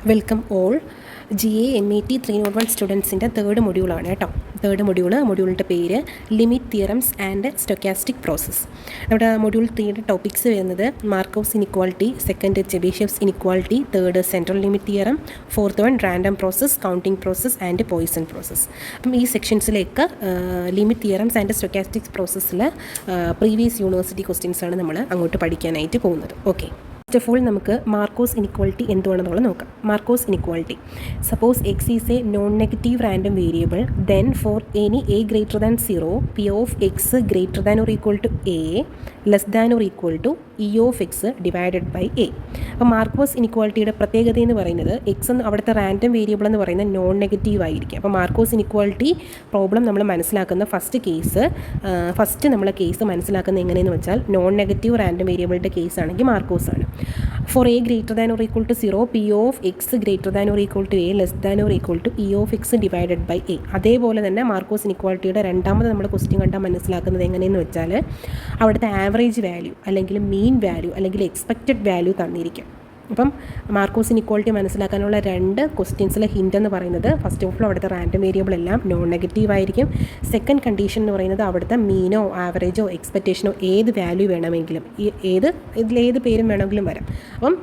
Welcome all. GA-MET 301 സ്റ്റുഡൻസിൻ്റെ third മൊഡ്യൂളാണ് കേട്ടോ. മൊഡ്യൂളിൻ്റെ പേര് limit theorems and stochastic process. നമ്മുടെ മൊഡ്യൂൾ 3യുടെ ടോപ്പിക്സ് വരുന്നത് Markov's inequality, second Chebyshev's inequality, third central limit theorem, fourth one random process, counting process and Poisson process. അപ്പം ഈ സെക്ഷൻസിലേക്ക് ലിമിറ്റ് തിയറംസ് ആൻഡ് സ്റ്റൊക്കാസ്റ്റിക് പ്രോസസ്സിൽ പ്രീവിയസ് യൂണിവേഴ്സിറ്റി ക്വസ്റ്റ്യൻസാണ് നമ്മൾ അങ്ങോട്ട് പഠിക്കാനായിട്ട് പോകുന്നത്. ഓക്കെ, ഫസ്റ്റ് ഓഫ് ഓൾ നമുക്ക് മാർക്കോസ് ഇനിക്വാളിറ്റി എന്തുവാണെന്നുള്ളത് നോക്കാം. Markov's inequality: suppose X is a non negative random variable, then for any a greater than 0 P of X greater than or equal to A less than or equal to E of X divided by a. അപ്പോൾ Markov's ഇനിക്വാളിറ്റിയുടെ പ്രത്യേകത എന്ന് പറയുന്നത് X എന്ന് അവിടുത്തെ random variable എന്ന് പറയുന്നത് non negative ആയിരിക്കും. അപ്പോൾ മാർക്കോസ് ഇനിക്വാളിറ്റി പ്രോബ്ലം നമ്മൾ മനസ്സിലാക്കുന്ന ഫസ്റ്റ് നമ്മൾ കേസ് മനസ്സിലാക്കുന്നത് എങ്ങനെയെന്ന് വെച്ചാൽ നോൺ നെഗറ്റീവ് റാൻഡം വേരിയബിളിൻ്റെ കേസ് ആണെങ്കിൽ മാർക്കോസ് ആണ്. For a greater than or equal to 0 P of X greater than or equal to A less than or equal to E of X divided by a. അതേപോലെ തന്നെ മാർക്കോസ് ഇനിക്വാളിറ്റിയുടെ രണ്ടാമത് നമ്മൾ question കണ്ടാൽ മനസ്സിലാക്കുന്നത് എങ്ങനെയെന്ന് വെച്ചാൽ അവിടുത്തെ ആവറേജ് വാല്യൂ അല്ലെങ്കിൽ മീൻ വാല്യൂ അല്ലെങ്കിൽ എക്സ്പെക്റ്റഡ് വാല്യൂ തന്നിരിക്കും. അപ്പം മാർക്കോസ് ഇനിക്വാളിറ്റി മനസ്സിലാക്കാനുള്ള രണ്ട് ക്വസ്റ്റ്യൻസിലെ ഹിൻ്റ് എന്ന് പറയുന്നത് ഫസ്റ്റ് ഓഫ് ഓൾ അവിടുത്തെ റാൻഡം വേരിയബിൾ എല്ലാം നോൺ നെഗറ്റീവ് ആയിരിക്കും. സെക്കൻഡ് കണ്ടീഷൻ എന്ന് പറയുന്നത് അവിടുത്തെ മീനോ ആവറേജോ എക്സ്പെക്റ്റേഷനോ ഏത് വാല്യൂ വേണമെങ്കിലും ഇതിലേത് പേരും വേണമെങ്കിലും വരാം. അപ്പം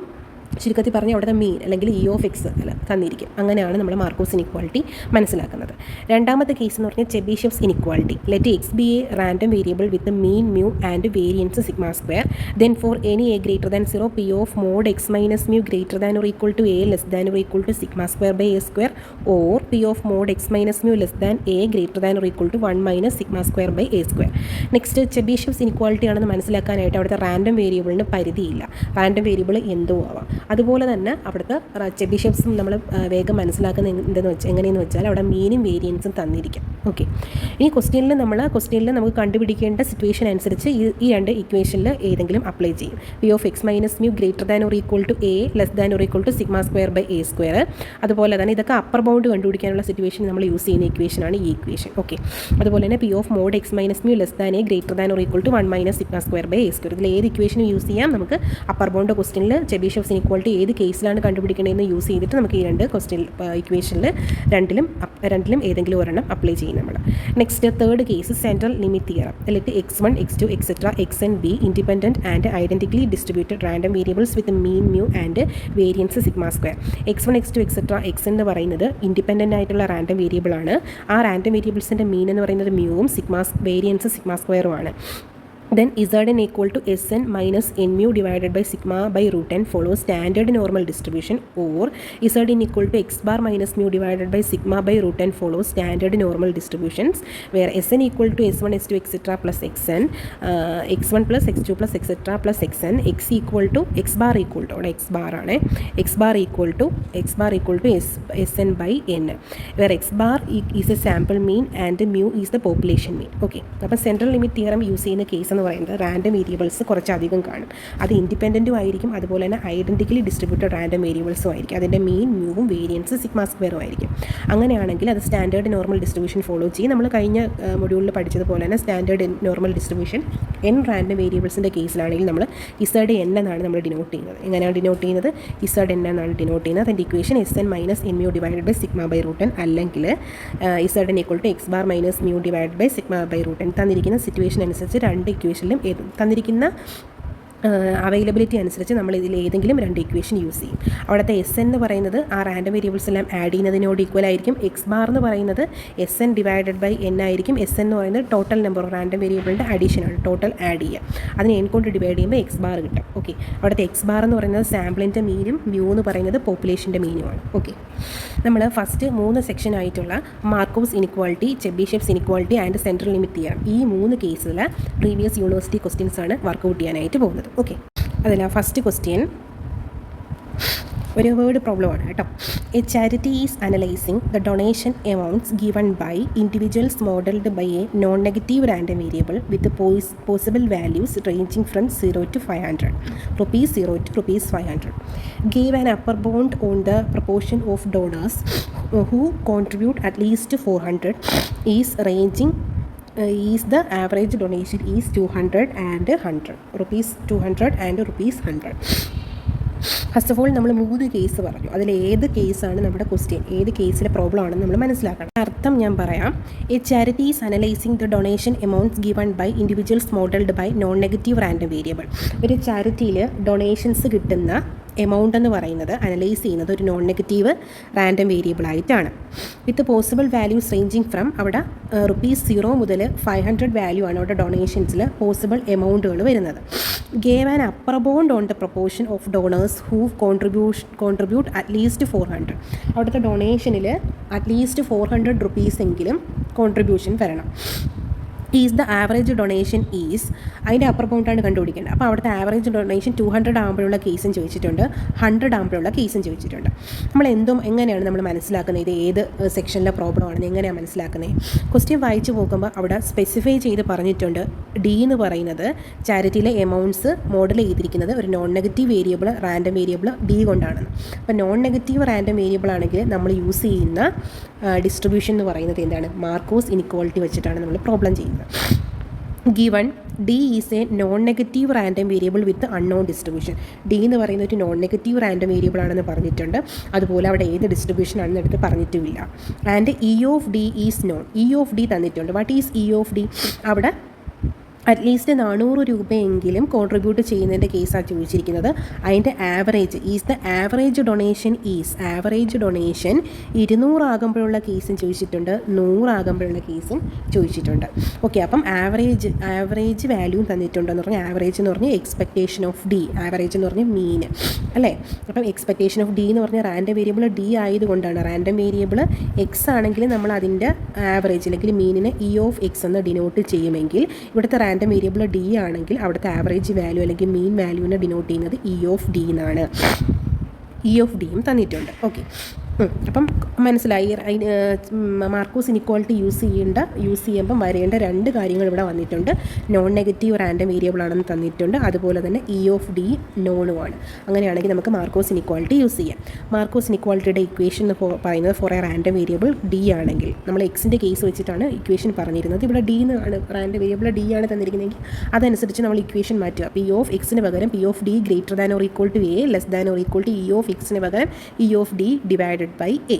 ചുരുക്കത്തിൽ പറഞ്ഞാൽ അവിടുത്തെ മീൻ അല്ലെങ്കിൽ ഇ ഓഫ് എക്സ് തന്നിരിക്കും. അങ്ങനെയാണ് നമ്മൾ മാർക്കോസ് ഇനിക്വാളിറ്റി മനസ്സിലാക്കുന്നത്. രണ്ടാമത്തെ കേസ് എന്ന് പറഞ്ഞാൽ Chebyshev's inequality. Let X be a random variable with mean mu and variance sigma square, then for any a greater than 0 P of mod X minus mu greater than or equal to A less than or equal to sigma square by A square, or P of mod X minus mu less than A greater than or equal to 1 minus sigma square by A square. Next ചെബിഷെവ്സ് inequality ആണെന്ന് മനസ്സിലാക്കാനായിട്ട് അവിടുത്തെ random വേരിയബിളിന് പരിധിയില്ല. Random variable എന്തോ ആവാം. അതുപോലെ തന്നെ അവിടുത്തെ ചെബിഷെവ്സും നമ്മൾ വേഗം മനസ്സിലാക്കുന്ന എങ്ങനെയെന്ന് വെച്ചാൽ അവിടെ മീനും വേരിയൻസും തന്നിരിക്കും. ഓക്കെ, ഇനി ക്വസ്റ്റ്യനിൽ നമുക്ക് കണ്ടുപിടിക്കേണ്ട സിറ്റുവേഷൻ അനുസരിച്ച് ഈ രണ്ട് ഇക്വേഷനിൽ ഏതെങ്കിലും അപ്ലൈ ചെയ്യും. P of X minus mu greater than or equal to A less than or equal to sigma square by A square. അതുപോലെ തന്നെ ഇതൊക്കെ അപ്പർ ബൗണ്ട് കണ്ടുപിടിക്കാനുള്ള സിറ്റുവേഷൻ നമ്മൾ യൂസ് ചെയ്യുന്ന ഇക്വേഷനാണ് ഈ ഇക്വേഷൻ. ഓക്കെ, അതുപോലെ തന്നെ P of mod X minus mu less than A greater than or equal to 1 minus sigma square by A square. ഇതിൽ ഏത് ഇക്വേഷനും യൂസ് ചെയ്യാം. നമുക്ക് അപ്പർ ബൗണ്ട് ക്വസ്റ്റ്യനിൽ ചെബിഷെവ്സ് ഇനിക്വാളിറ്റി ഏത് കേസിലാണ് കണ്ടുപിടിക്കണമെന്ന് യൂസ് ചെയ്തിട്ട് നമുക്ക് ഈ രണ്ട് ഇക്വേഷനിൽ രണ്ടിലും ഏതെങ്കിലും ഒരെണ്ണം അപ്ലൈ ചെയ്യും നമ്മൾ. Next third case central limit theorem. Let x1 x2 etc xn be independent and identically distributed random variables with mean mu and variance sigma square. x1 x2 etc xn എന്ന് പറയുന്നത് ഇൻഡിപെൻഡൻ്റ് ആയിട്ടുള്ള random variable ആണ്. ആ random വേരിയബിൾസിൻ്റെ മീൻ എന്ന് പറയുന്നത് മ്യൂവും variance sigma സ്ക്വയറും ആണ്. Then Zn equal to Sn minus n mu divided by sigma by root n follows standard normal distribution, or Zn equal to x bar minus mu divided by sigma by root n follows standard normal distributions, where Sn equal to S1 S2 etc plus Xn, x1 plus x2 plus etc plus Xn, x equal to x bar equal to x bar ആണ് x bar equal to Sn by n, where x bar is a sample mean and mu is the population mean. Okay, അപ്പോൾ central limit theorem use ചെയ്യുന്ന case എന്ന് പറയുന്നത് random variables കുറച്ചധികം കാണും. അത് ഇൻഡിപെൻഡൻറ്റും ആയിരിക്കും, അതുപോലെ തന്നെ ഐഡൻറ്റിക്കലി ഡിസ്ട്രിബ്യൂട്ടഡ് റാൻഡം വേരിയബിൾസും ആയിരിക്കും. അതിൻ്റെ മീൻ മ്യൂവും വേരിയൻസ് സിഗ്മ സ്ക്വയറും ആയിരിക്കും. അങ്ങനെയാണെങ്കിൽ അത് സ്റ്റാൻഡേർഡ് നോർമൽ ഡിസ്ട്രിബ്യൂഷൻ ഫോളോ ചെയ്യും. നമ്മൾ കഴിഞ്ഞ മൊഡ്യൂളിൽ പഠിച്ചതുപോലെ തന്നെ standard normal distribution n random വേരിയബിൾസിൻ്റെ കേസിലാണെങ്കിൽ നമ്മൾ ഇസഡ് n എന്നാണ് നമ്മൾ ഡിനോട്ട് ചെയ്യുന്നത്. എങ്ങനെയാണ് ഡിനോട്ട് ചെയ്യുന്നത്? ഇസഡ് n എന്നാണ് ഡിനോട്ട് ചെയ്യുന്നത്. അതിൻ്റെ equation Sn minus n mu divided by sigma by root n, അല്ലെങ്കിൽ Zn equal to X bar minus mu divided by sigma by root n. തന്നിരിക്കുന്ന സിറ്റുവേഷൻ അനുസരിച്ച് രണ്ട് ഇക്വേഷനിലും തന്നിരിക്കുന്ന അവൈലബിലിറ്റി അനുസരിച്ച് നമ്മൾ ഇതിൽ ഏതെങ്കിലും രണ്ട് ഇക്വേഷൻ യൂസ് ചെയ്യും. അവിടുത്തെ Sn എന്ന് പറയുന്നത് ആ റാൻഡം വേരിയബിൾസ് എല്ലാം ആഡ് ചെയ്യുന്നതിനോട് ഈക്വൽ ആയിരിക്കും. എക്സ് ബാർ എന്ന് പറയുന്നത് Sn ഡിവൈഡഡ് ബൈ n ആയിരിക്കും. Sn എന്ന് പറയുന്നത് ടോട്ടൽ നമ്പർ ഓഫ് റാൻഡം വേരിയബിളിൻ്റെ അഡീഷനാണ്, ടോട്ടൽ ആഡ് ചെയ്യുക. അതിന് n കൊണ്ട് ഡിവൈഡ് ചെയ്യുമ്പോൾ എക്സ് ബാർ കിട്ടും. ഓക്കെ, അവിടുത്തെ എക്സ് ബാർ എന്ന് പറയുന്നത് സാമ്പിളിൻ്റെ മീനും മ്യൂ എന്ന് പറയുന്നത് പോപ്പുലേഷൻ്റെ മീനുമാണ്. ഓക്കെ, നമ്മൾ ഫസ്റ്റ് 3 സെക്ഷൻ ആയിട്ടുള്ള Markov's inequality, Chebyshev's inequality and central limit theorem, ഈ 3 കേസിൽ പ്രീവിയസ് യൂണിവേഴ്സിറ്റി ക്വസ്റ്റ്യൻസ് ആണ് വർക്കൗട്ട് ചെയ്യാനായിട്ട് പോകുന്നത്. ഓക്കെ, അതിൽ ഫസ്റ്റ് ക്വസ്റ്റ്യൻ ഒരു വേർഡ് പ്രോബ്ലമാണ് കേട്ടോ. A charity is analysing the donation amounts given by individuals modelled by a non negative random variable with possible values ranging from 0 to 500 rupees 0 to rupees 500. Give an upper bound on the proportion of donors who contribute at least 400 is ranging is the average donation is 200 and 100 rupees 200 and rupees 100. First of all നമ്മൾ 3 case പറഞ്ഞു. അതിൽ ഏത് കേസാണ് നമ്മുടെ question, ഏത് കേസിലെ problem ആണെന്ന് നമ്മൾ മനസ്സിലാക്കണം. അർത്ഥം ഞാൻ പറയാം. A charity is analysing the donation amounts given by individuals modelled by non negative random variable. ഒരു ചാരിറ്റിയിൽ ഡൊണേഷൻസ് കിട്ടുന്ന എമൗണ്ട് എന്ന് പറയുന്നത് അനലൈസ് ചെയ്യുന്നത് ഒരു നോൺ നെഗറ്റീവ് റാൻഡം വേരിയബിൾ ആയിട്ടാണ്. വിത്ത് പോസിബിൾ വാല്യൂസ് റേഞ്ചിങ് ഫ്രം അവിടെ ₹0 മുതൽ 500 വാല്യൂ ആണ് അവിടെ ഡൊണേഷൻസിൽ പോസിബിൾ എമൗണ്ടുകൾ വരുന്നത്. Gave an upper bound on the proportion of donors who contribute at least 400. അവിടുത്തെ ഡൊണേഷനിൽ അറ്റ്ലീസ്റ്റ് ₹400 എങ്കിലും കോൺട്രിബ്യൂഷൻ വരണം. Is the average donation is, അതിൻ്റെ അപ്പർ ബൗണ്ടാണ് കണ്ടുപിടിക്കേണ്ടത്. അപ്പോൾ അവിടുത്തെ ആവറേജ് ഡൊണേഷൻ 200 ആകുമ്പോഴുള്ള കേസും ചോദിച്ചിട്ടുണ്ട്, 100 ആകുമ്പോഴുള്ള കേസും ചോദിച്ചിട്ടുണ്ട്. എങ്ങനെയാണ് നമ്മൾ മനസ്സിലാക്കുന്നത് ഇത് ഏത് സെക്ഷനിലെ പ്രോബ്ലം ആണെന്ന് എങ്ങനെയാണ് മനസ്സിലാക്കുന്നത്? ക്വസ്റ്റ്യൻ വായിച്ചു പോകുമ്പോൾ അവിടെ സ്പെസിഫൈ ചെയ്ത് പറഞ്ഞിട്ടുണ്ട് ഡി എന്ന് പറയുന്നത് ചാരിറ്റിയിലെ എമൗണ്ട്സ് മോഡൽ ചെയ്തിരിക്കുന്നത് ഒരു non negative variable random variable D കൊണ്ടാണ്. അപ്പോൾ നോൺ നെഗറ്റീവ് റാൻഡം വേരിയബിൾ ആണെങ്കിൽ നമ്മൾ യൂസ് ചെയ്യുന്ന ഡിസ്ട്രിബ്യൂഷൻ എന്ന് പറയുന്നത് എന്താണ്? മാർക്കോസ് ഇനിക്വാളിറ്റി വെച്ചിട്ടാണ് നമ്മൾ പ്രോബ്ലം ചെയ്യുന്നത്. Given D is a non negative random variable with unknown distribution. D എന്ന് പറയുന്ന ഒരു നോൺ നെഗറ്റീവ് റാൻഡം വേരിയബിൾ ആണെന്ന് പറഞ്ഞിട്ടുണ്ട്. അതുപോലെ അവിടെ ഏത് ഡിസ്ട്രിബ്യൂഷൻ ആണെന്ന് എടുത്ത് പറഞ്ഞിട്ടുമില്ല. And E of D is known. E of D തന്നിട്ടുണ്ട്. What is E of D? അവിടെ അറ്റ്ലീസ്റ്റ് 400 രൂപയെങ്കിലും കോൺട്രിബ്യൂട്ട് ചെയ്യുന്നതിൻ്റെ കേസാണ് ചോദിച്ചിരിക്കുന്നത്. അതിൻ്റെ average is the average donation is, average donation 200 ആകുമ്പോഴുള്ള കേസും ചോദിച്ചിട്ടുണ്ട്, 100 ആകുമ്പോഴുള്ള കേസും ചോദിച്ചിട്ടുണ്ട്. ഓക്കെ, അപ്പം ആവറേജ് വാല്യൂ തന്നിട്ടുണ്ടെന്ന് പറഞ്ഞാൽ ആവറേജ് എന്ന് പറഞ്ഞാൽ എക്സ്പെക്റ്റേഷൻ ഓഫ് ഡി, ആവറേജ് എന്ന് പറഞ്ഞാൽ മീൻ അല്ലേ. അപ്പം എക്സ്പെക്റ്റേഷൻ ഓഫ് ഡി എന്ന് പറഞ്ഞാൽ റാൻഡം വേരിയബിൾ ഡി ആയതുകൊണ്ടാണ്. റാൻഡം വേരിയബിൾ എക്സ് ആണെങ്കിൽ നമ്മൾ അതിൻ്റെ ആവറേജ് അല്ലെങ്കിൽ മീനിനെ ഇ ഓഫ് എക്സ് എന്ന് ഡിനോട്ട് ചെയ്യുമെങ്കിൽ ഇവിടുത്തെ റാൻഡം വേരിയബിൾ ഡി ആണെങ്കിൽ അവിടുത്തെ ആവറേജ് വാല്യൂ അല്ലെങ്കിൽ മീൻ വാല്യൂവിനെ ഡിനോട്ട് ചെയ്യുന്നത് ഇ ഓഫ് ഡി എന്നാണ്. ഇ ഓഫ് ഡിയും തന്നിട്ടുണ്ട്. ഓക്കെ, അപ്പം മനസ്സിലായി. മാർക്കോസ് ഇനിക്വാളിറ്റി യൂസ് ചെയ്യുമ്പം വരേണ്ട 2 കാര്യങ്ങൾ ഇവിടെ വന്നിട്ടുണ്ട്. നോൺ നെഗറ്റീവ് റാൻഡം വേരിയബിൾ ആണെന്ന് തന്നിട്ടുണ്ട്, അതുപോലെ തന്നെ ഇ ഓഫ് ഡി നോണുമാണ്. അങ്ങനെയാണെങ്കിൽ നമുക്ക് മാർക്കോസ് ഇനിക്വാളിറ്റി യൂസ് ചെയ്യാം. മാർക്കോസ് ഇനിക്വാളിറ്റിയുടെ ഇക്വേഷൻ എന്ന് പറയുന്നത് for a random variable D ആണെങ്കിൽ നമ്മൾ എക്സിൻ്റെ കേസ് വെച്ചിട്ടാണ് ഇക്വേഷൻ പറഞ്ഞിരുന്നത്. ഇവിടെ ഡി എന്നാണ് റാൻഡം വേരിയബിൾ ഡി ആണ് തന്നിരിക്കുന്നതെങ്കിൽ അതനുസരിച്ച് നമ്മൾ ഇക്വേഷൻ മാറ്റുക. പി ഓഫ് എക്സിന് പകരം P of D greater than or equal to A, less than or equal to E of എക്സിന് പകരം E of D divided by A.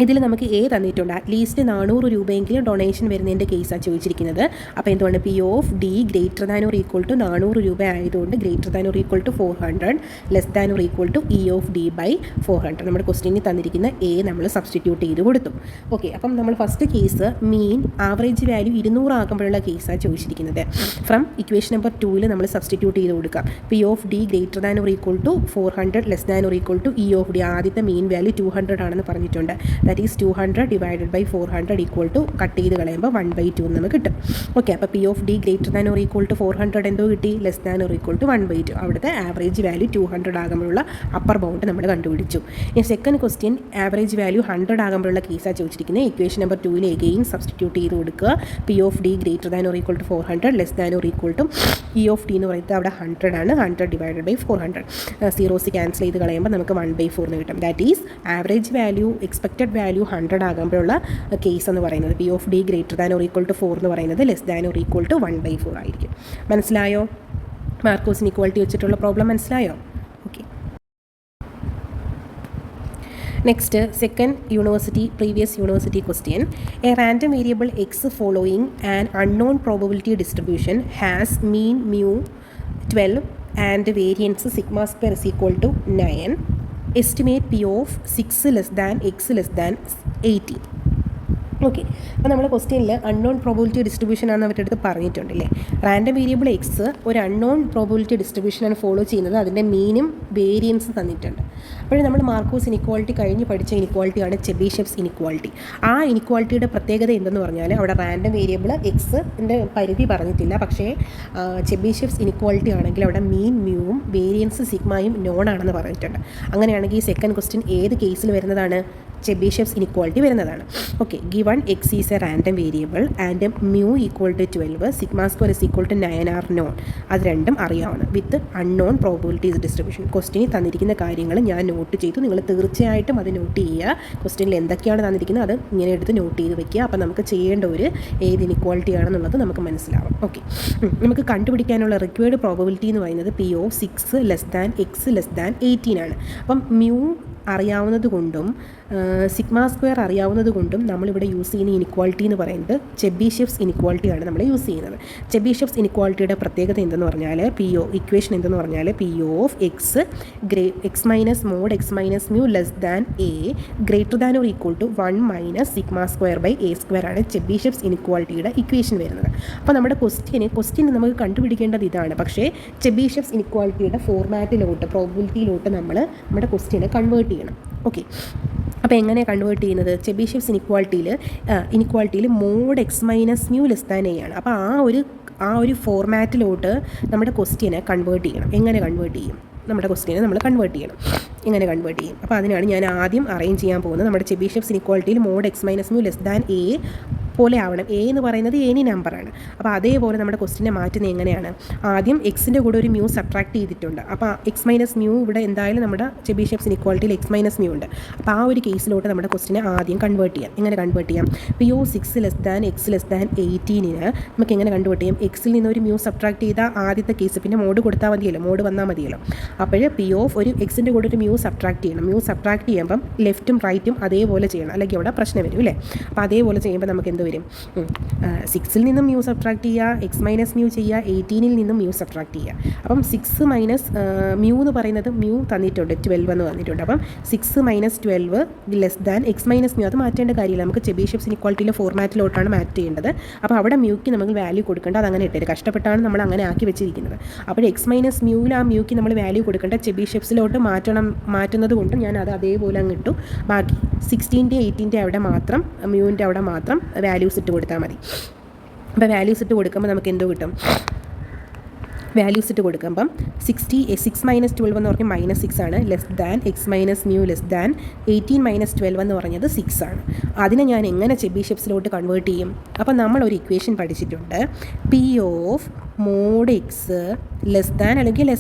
ഇതിൽ നമുക്ക് എ തന്നിട്ടുണ്ട്. അറ്റ്ലീസ്റ്റ് 400 രൂപയെങ്കിലും ഡൊണേഷൻ വരുന്നതിൻ്റെ കേസാണ് ചോദിച്ചിരിക്കുന്നത്. അപ്പോൾ എന്തുകൊണ്ട് P of D greater than or equal to 400 രൂപ ആയതുകൊണ്ട് greater than or equal to 400, less than or equal to E of D by 400. നമ്മുടെ ക്വസ്റ്റ്യനിൽ തന്നിരിക്കുന്ന എ നമ്മൾ സബ്സ്റ്റിറ്റ്യൂട്ട് ചെയ്ത് കൊടുത്തു. ഓക്കെ, അപ്പം നമ്മൾ ഫസ്റ്റ് കേസ് മീൻ ആവറേജ് വാല്യൂ 200 ആകുമ്പോഴുള്ള കേസാണ് ചോദിച്ചിരിക്കുന്നത്. ഫ്രം ഇക്വേഷൻ നമ്പർ 2 നമ്മൾ സബ്സ്റ്റിറ്റ്യൂട്ട് ചെയ്ത് കൊടുക്കാം. P of D greater than or equal to 400, less than or equal to E of D. ആദ്യത്തെ മീൻ വാല്യൂ 200 ആണെന്ന് പറഞ്ഞിട്ടുണ്ട്. That is 200 divided by 400 equal to cut ചെയ്ത് കളയുമ്പോൾ 1/2 നമുക്ക് കിട്ടും. ഓക്കെ, അപ്പോൾ P of D greater than or equal to 400 എന്തോ കിട്ടി? Less than or equal to 1/2. അവിടുത്തെ ആവറേജ് വാല്യൂ 200 ആകുമ്പോഴുള്ള അപ്പർ ബൗണ്ട് നമ്മൾ കണ്ടുപിടിച്ചു. ഇനി സെക്കൻഡ് ക്വസ്റ്റ്യൻ ആവറേജ് വാല്യൂ 100 ആകുമ്പോഴുള്ള കേസാണ് ചോദിച്ചിരിക്കുന്നത്. ഇക്വേഷൻ നമ്പർ 2 എഗെയിൻ സബ്സ്റ്റിറ്റ്യൂട്ട് ചെയ്ത് കൊടുക്കുക. P of D greater than or equal to 400, less than or equal to E of D എന്ന് പറയുന്നത് അവിടെ 100 ആണ്. 100 ഡിവൈഡഡ് ബൈ 400. സീറോസ് ക്യാൻസൽ ചെയ്ത് കളയുമ്പോൾ നമുക്ക് 1/4 എന്ന് കിട്ടും. That is average value expected value 100 ആകുമ്പോഴുള്ള കേസ് എന്ന് പറയുന്നത് P of D greater than or equal to 4 എന്ന് പറയുന്നത് less than or equal to 1/4 ആയിരിക്കും. മനസ്സിലായോ? മാർക്കോസ് ഇനിക്വാളിറ്റി വെച്ചിട്ടുള്ള പ്രോബ്ലം മനസ്സിലായോ? Okay, next second previous university question. A random variable X following an unknown probability distribution has mean mu 12 and variance sigma square is equal to 9. Estimate P of 6 less than x less than 18. Okay, അപ്പോൾ നമ്മൾ ക്വസ്റ്റ്യനിൽ unknown probability distribution ആണെന്ന് അവരുടെ അടുത്ത് പറഞ്ഞിട്ടുണ്ടല്ലേ. Random variable X ഒരു unknown probability ഡിസ്ട്രിബ്യൂഷനാണ് follow ചെയ്യുന്നത്. അതിൻ്റെ മീനും വേരിയൻസ് തന്നിട്ടുണ്ട്. അപ്പോൾ നമ്മൾ മാർക്കോസ് ഇനിക്വാളിറ്റി കഴിഞ്ഞ് പഠിച്ച ഇനിക്വാളിറ്റിയാണ് ചെബീഷെവ്സ് ഇനിക്വാളിറ്റി. ആ ഇനിക്വാളിറ്റിയുടെ പ്രത്യേകത എന്തെന്ന് പറഞ്ഞാൽ അവിടെ റാൻഡം വേരിയബിൾ എക്സിൻ്റെ പരിധി പറഞ്ഞിട്ടില്ല. പക്ഷേ ചെബീഷെവ്സ് ഇനിക്വാളിറ്റി ആണെങ്കിൽ അവിടെ മീൻ മ്യൂവും വേരിയൻസ് സിഗ്മയും നോൺ ആണെന്ന് പറഞ്ഞിട്ടുണ്ട്. അങ്ങനെയാണെങ്കിൽ ഈ സെക്കൻഡ് ക്വസ്റ്റ്യൻ ഏത് കേസിൽ വരുന്നതാണ്? ചെബിഷെവ്സ് ഇനിക്വാളിറ്റി വരുന്നതാണ്. Okay, given X is a random variable and mu equal to 12, sigma square is equal to 9 are known. അത് രണ്ടും അറിയാവുന്ന വിത്ത് അൺനോൺ പ്രോബിലിറ്റീസ് ഡിസ്ട്രിബ്യൂഷൻ. ക്വസ്റ്റ്യനിൽ തന്നിരിക്കുന്ന കാര്യങ്ങൾ ഞാൻ നോട്ട് ചെയ്തു. നിങ്ങൾ തീർച്ചയായിട്ടും അത് നോട്ട് ചെയ്യുക. ക്വസ്റ്റ്യനിൽ എന്തൊക്കെയാണ് തന്നിരിക്കുന്നത് അത് ഇങ്ങനെ എടുത്ത് നോട്ട് ചെയ്ത് വെക്കുക. അപ്പോൾ നമുക്ക് ചെയ്യേണ്ട ഒരു ഏത് ഇനിക്വാളിറ്റി ആണെന്നുള്ളത് നമുക്ക് മനസ്സിലാവും. ഓക്കെ, നമുക്ക് കണ്ടുപിടിക്കാനുള്ള റിക്വയർഡ് പ്രോബിലിറ്റി എന്ന് പറയുന്നത് P(6 > x < 18) ആണ്. അപ്പം മ്യൂ അറിയാവുന്നത് കൊണ്ടും സിഗ്മ സ്ക്വയർ അറിയാവുന്നത് കൊണ്ടും നമ്മളിവിടെ യൂസ് ചെയ്യുന്ന ഇനിക്വാളിറ്റി എന്ന് പറയുന്നത് ചെബിഷെവ്സ് ഇനിക്വാളിറ്റിയാണ് നമ്മൾ യൂസ് ചെയ്യുന്നത്. ചെബിഷെവ്സ് ഇനിക്വാളിറ്റിയുടെ പ്രത്യേകത എന്തെന്ന് പറഞ്ഞാൽ ഇക്വേഷൻ എന്തെന്ന് പറഞ്ഞാൽ P(x) (x - μ) < a greater than or equal to 1 - sigma square by a square ആണ് ചെബിഷെവ്സ് ഇനിക്വാളിറ്റിയുടെ ഇക്വേഷൻ വരുന്നത്. അപ്പോൾ നമ്മുടെ ക്വസ്റ്റ്യൻ നമുക്ക് കണ്ടുപിടിക്കേണ്ടത് ഇതാണ്. പക്ഷേ ചെബിഷെവ്സ് ഇനിക്വാളിറ്റിയുടെ ഫോർമാറ്റിലോട്ട് പ്രോബിലിറ്റിയിലോട്ട് നമ്മൾ നമ്മുടെ ക്വസ്റ്റ്യനെ കൺവേർട്ട് ചെയ്യണം. ഓക്കെ, അപ്പോൾ എങ്ങനെയാണ് കൺവേർട്ട് ചെയ്യുന്നത്? ചെബിഷെവ്സ് ഇനിക്വാളിറ്റിയിൽ മോഡ് x - μ < a ആണ്. അപ്പോൾ ആ ഒരു ഫോർമാറ്റിലോട്ട് നമ്മുടെ ക്വസ്റ്റ്യനെ കൺവേർട്ട് ചെയ്യണം. എങ്ങനെ കൺവേർട്ട് ചെയ്യും? നമ്മുടെ ക്വസ്റ്റ്യനെ നമ്മൾ കൺവേർട്ട് ചെയ്യണം. എങ്ങനെ കൺവേർട്ട് ചെയ്യും? അപ്പോൾ അതിനാണ് ഞാൻ ആദ്യം അറേഞ്ച് ചെയ്യാൻ പോകുന്നത്. നമ്മുടെ ചെബിഷെവ്സ് ഇനിക്വാളിറ്റിയിൽ മോഡ് x - μ < a പോലെ ആവണം. എ എന്ന് പറയുന്നത് ഏനി നമ്പറാണ്. അപ്പോൾ അതേപോലെ നമ്മുടെ ക്വസ്റ്റിനെ മാറ്റുന്നത് എങ്ങനെയാണ്? ആദ്യം എക്സിൻ്റെ കൂടെ ഒരു മ്യൂ സബ്ട്രാക്ട് ചെയ്തിട്ടുണ്ട്. അപ്പോൾ x - μ ഇവിടെ എന്തായാലും നമ്മുടെ ചെബിഷെവ്സ് ഇനിക്വാളിറ്റിയിൽ x - μ ഉണ്ട്. അപ്പോൾ ആ ഒരു കേസിലോട്ട് നമ്മുടെ ക്വസ്റ്റിനെ ആദ്യം കൺവേർട്ട് ചെയ്യാം. എങ്ങനെ കൺവേർട്ട് ചെയ്യാം? P(6 > x < 18) നമുക്ക് എങ്ങനെ കൺവേർട്ട് ചെയ്യാം? എക്സിൽ നിന്ന് ഒരു മ്യൂ സബ്ട്രാക്ട് ചെയ്താൽ ആദ്യത്തെ കേസ്, പിന്നെ മോഡ് കൊടുത്താൽ മതിയല്ലോ, മോഡ് വന്നാൽ മതിയല്ലോ. അപ്പോൾ ഒരു എക്സിൻ്റെ കൂടെ ഒരു മ്യൂ സബ്ട്രാക്ട് ചെയ്യണം. മ്യൂ സബ്ട്രാക്ട് ചെയ്യുമ്പം ലെഫ്റ്റും റൈറ്റും അതേപോലെ ചെയ്യണം, അല്ലെങ്കിൽ അവിടെ പ്രശ്നം വരും അല്ലേ? അപ്പോൾ അതേപോലെ ചെയ്യുമ്പോൾ നമുക്ക് എന്ത് വരും? 6ൽ നിന്നും മ്യൂ സബ്ട്രാക്ട് ചെയ്യുക, x - μ ചെയ്യുക, 18ൽ നിന്നും മ്യൂ സബ്ട്രാക്ട് ചെയ്യുക. അപ്പം 6 - μ എന്ന് പറയുന്നത് മ്യൂ തന്നിട്ടുണ്ട്, 12 എന്ന് തന്നിട്ടുണ്ട്. അപ്പം 6 - 12 < x - μ അത് മാറ്റേണ്ട കാര്യമില്ല. നമുക്ക് ചെബിഷെവ്സ് ഇനിക്വാളിറ്റിയിലെ ഫോർമാറ്റിലോട്ടാണ് മാറ്റ് ചെയ്യേണ്ടത്. അപ്പോൾ അവിടെ മ്യൂക്ക് നമുക്ക് വാല്യൂ കൊടുക്കേണ്ട, അത് അങ്ങനെ ഇട്ടേര്. കഷ്ടപ്പെട്ടാണ് നമ്മൾ അങ്ങനെ ആക്കി വെച്ചിരിക്കുന്നത്. അപ്പോൾ x - μ ആ മ്യൂക്ക് നമ്മൾ വാല്യൂ കൊടുക്കേണ്ട, ചെബിഷെവ്സിലോട്ട് മാറ്റുന്നത് കൊണ്ട് ഞാൻ അത് അതേപോലെ അങ്ങ് ഇട്ടു. ബാക്കി 16ൻ്റെ 18ൻ്റെ അവിടെ മാത്രം, മ്യൂവിൻ്റെ അവിടെ മാത്രം വാല്യൂസ് ഇട്ട് കൊടുത്താൽ മതി. അപ്പോൾ വാല്യൂസ് ഇട്ട് കൊടുക്കുമ്പോൾ നമുക്ക് എന്തോ കിട്ടും? വാല്യൂസ് ഇട്ട് കൊടുക്കുമ്പം 6 - 12 എന്ന് പറഞ്ഞാൽ -6 ആണ്, x - μ < 18 - 12 എന്ന് പറഞ്ഞത് 6 ആണ്. അതിനെ ഞാൻ എങ്ങനെ ചെബിഷെവ്സിലോട്ട് കൺവേർട്ട് ചെയ്യും? അപ്പം നമ്മളൊരു ഇക്വേഷൻ പഠിച്ചിട്ടുണ്ട്. P(mod x < അല്ലെങ്കിൽ <